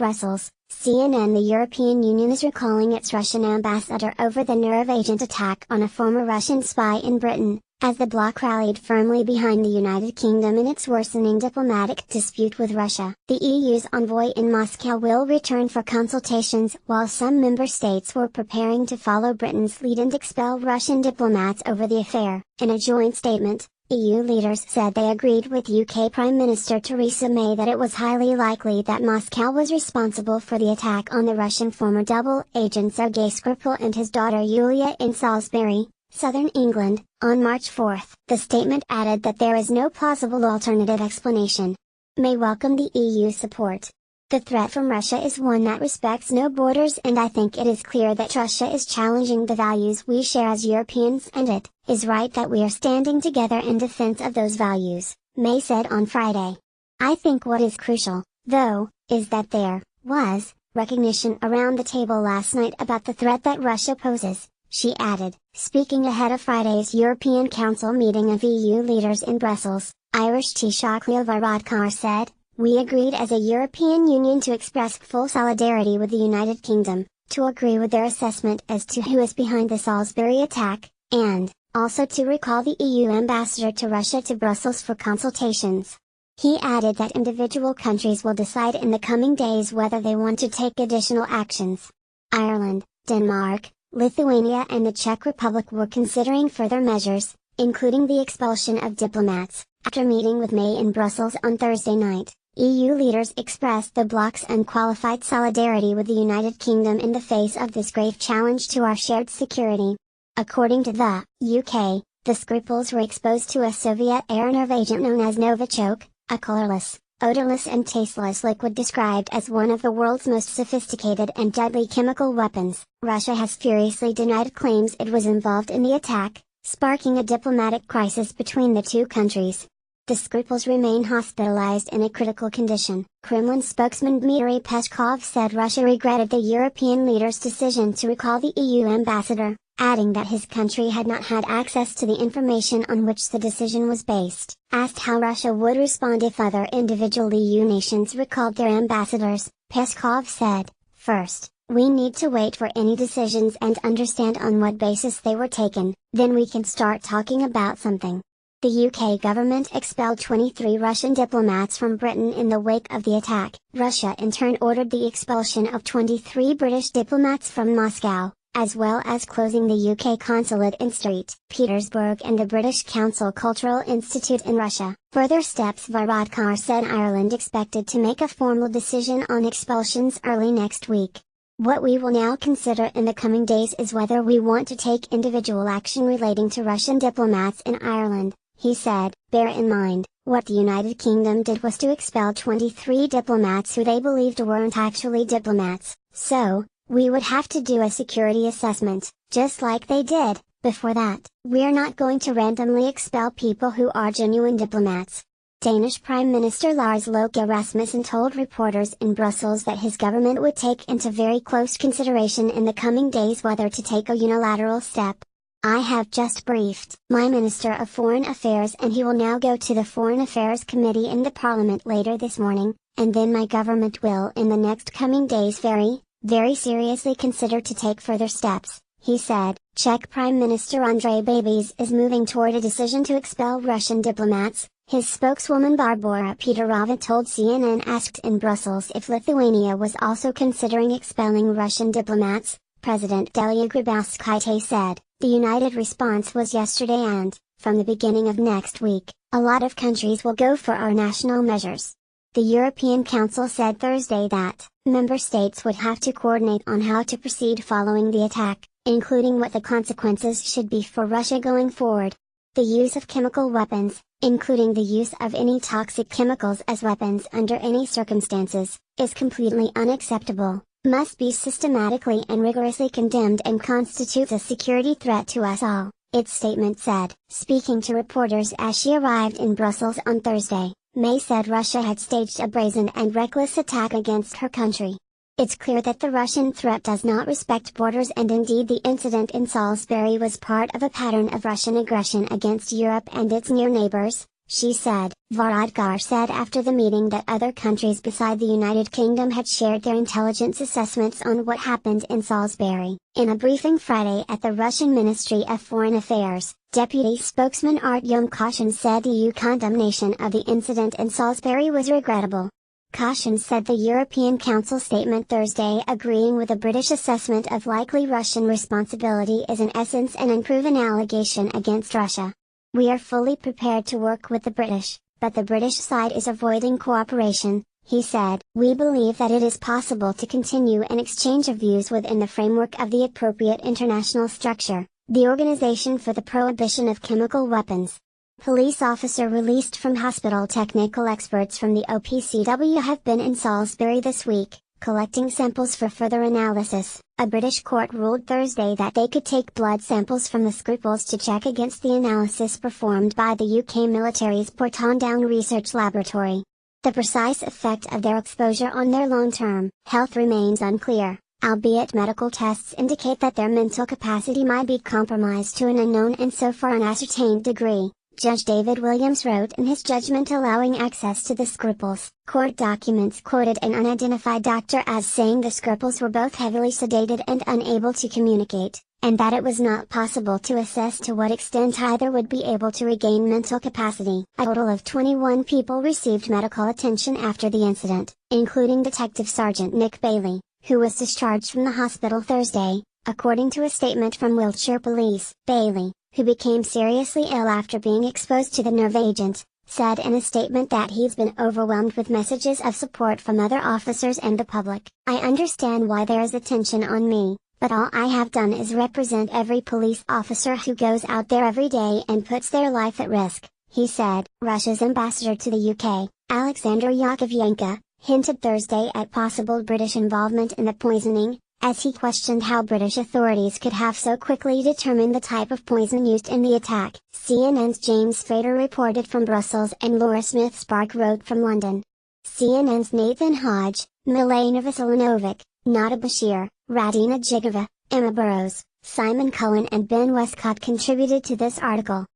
Brussels, CNN. The European Union is recalling its Russian ambassador over the nerve agent attack on a former Russian spy in Britain, as the bloc rallied firmly behind the United Kingdom in its worsening diplomatic dispute with Russia. The EU's envoy in Moscow will return for consultations while some member states were preparing to follow Britain's lead and expel Russian diplomats over the affair. In a joint statement, EU leaders said they agreed with UK Prime Minister Theresa May that it was highly likely that Moscow was responsible for the attack on the Russian former double agent Sergei Skripal and his daughter Yulia in Salisbury, southern England, on March 4. The statement added that there is no plausible alternative explanation. May welcomed the EU support. The threat from Russia is one that respects no borders, and I think it is clear that Russia is challenging the values we share as Europeans, and it is right that we are standing together in defense of those values, May said on Friday. I think what is crucial, though, is that there was recognition around the table last night about the threat that Russia poses, she added, speaking ahead of Friday's European Council meeting of EU leaders in Brussels. Irish Taoiseach Leo Varadkar said, "We agreed as a European Union to express full solidarity with the United Kingdom, to agree with their assessment as to who is behind the Salisbury attack, and also to recall the EU ambassador to Russia to Brussels for consultations." He added that individual countries will decide in the coming days whether they want to take additional actions. Ireland, Denmark, Lithuania and the Czech Republic were considering further measures, including the expulsion of diplomats. After meeting with May in Brussels on Thursday night, EU leaders expressed the bloc's unqualified solidarity with the United Kingdom in the face of this grave challenge to our shared security. According to the UK, the Skripals were exposed to a Soviet-era nerve agent known as Novichok, a colorless, odorless and tasteless liquid described as one of the world's most sophisticated and deadly chemical weapons. Russia has furiously denied claims it was involved in the attack, sparking a diplomatic crisis between the two countries. The Skripals remain hospitalized in a critical condition. Kremlin spokesman Dmitry Peskov said Russia regretted the European leaders' decision to recall the EU ambassador, adding that his country had not had access to the information on which the decision was based. Asked how Russia would respond if other individual EU nations recalled their ambassadors, Peskov said, "First, we need to wait for any decisions and understand on what basis they were taken, then we can start talking about something." The UK government expelled 23 Russian diplomats from Britain in the wake of the attack. Russia in turn ordered the expulsion of 23 British diplomats from Moscow, as well as closing the UK consulate in St. Petersburg and the British Council Cultural Institute in Russia. Further steps. Varadkar said Ireland expected to make a formal decision on expulsions early next week. What we will now consider in the coming days is whether we want to take individual action relating to Russian diplomats in Ireland, he said. Bear in mind, what the United Kingdom did was to expel 23 diplomats who they believed weren't actually diplomats, so, we would have to do a security assessment, just like they did, before that. We're not going to randomly expel people who are genuine diplomats. Danish Prime Minister Lars Løkke Rasmussen told reporters in Brussels that his government would take into very close consideration in the coming days whether to take a unilateral step. "I have just briefed my Minister of Foreign Affairs and he will now go to the Foreign Affairs Committee in the Parliament later this morning, and then my government will in the next coming days very seriously consider to take further steps," he said. Czech Prime Minister Andrej Babiš is moving toward a decision to expel Russian diplomats, his spokeswoman Barbora Peterova told CNN. Asked in Brussels if Lithuania was also considering expelling Russian diplomats, President Dalia Grybauskaitė said, "The united response was yesterday and, from the beginning of next week, a lot of countries will go for our national measures." The European Council said Thursday that member states would have to coordinate on how to proceed following the attack, including what the consequences should be for Russia going forward. The use of chemical weapons, including the use of any toxic chemicals as weapons under any circumstances, is completely unacceptable, must be systematically and rigorously condemned and constitutes a security threat to us all, its statement said. Speaking to reporters as she arrived in Brussels on Thursday, May said Russia had staged a brazen and reckless attack against her country. "It's clear that the Russian threat does not respect borders, and indeed the incident in Salisbury was part of a pattern of Russian aggression against Europe and its near neighbors," she said. Varadkar said after the meeting that other countries beside the United Kingdom had shared their intelligence assessments on what happened in Salisbury. In a briefing Friday at the Russian Ministry of Foreign Affairs, Deputy Spokesman Artyom Koshin said EU condemnation of the incident in Salisbury was regrettable. Koshin said the European Council statement Thursday agreeing with the British assessment of likely Russian responsibility is in essence an unproven allegation against Russia. We are fully prepared to work with the British, but the British side is avoiding cooperation, he said. We believe that it is possible to continue an exchange of views within the framework of the appropriate international structure, the Organization for the Prohibition of Chemical Weapons. Police officer released from hospital. Technical experts from the OPCW have been in Salisbury this week, collecting samples for further analysis. A British court ruled Thursday that they could take blood samples from the scruples to check against the analysis performed by the UK military's Porton Down Research Laboratory. The precise effect of their exposure on their long-term health remains unclear, albeit medical tests indicate that their mental capacity might be compromised to an unknown and so far unascertained degree, Judge David Williams wrote in his judgment allowing access to the scruples. Court documents quoted an unidentified doctor as saying the scruples were both heavily sedated and unable to communicate, and that it was not possible to assess to what extent either would be able to regain mental capacity. A total of 21 people received medical attention after the incident, including Detective Sergeant Nick Bailey, who was discharged from the hospital Thursday, according to a statement from Wiltshire Police. Bailey, who became seriously ill after being exposed to the nerve agent, said in a statement that he's been overwhelmed with messages of support from other officers and the public. I understand why there is attention on me, but all I have done is represent every police officer who goes out there every day and puts their life at risk, he said. Russia's ambassador to the UK, Alexander Yakovenko, hinted Thursday at possible British involvement in the poisoning, as he questioned how British authorities could have so quickly determined the type of poison used in the attack. CNN's James Fader reported from Brussels and Laura Smith-Spark wrote from London. CNN's Nathan Hodge, Milena Vasilinovic, Nada Bashir, Radina Jigava, Emma Burrows, Simon Cullen and Ben Westcott contributed to this article.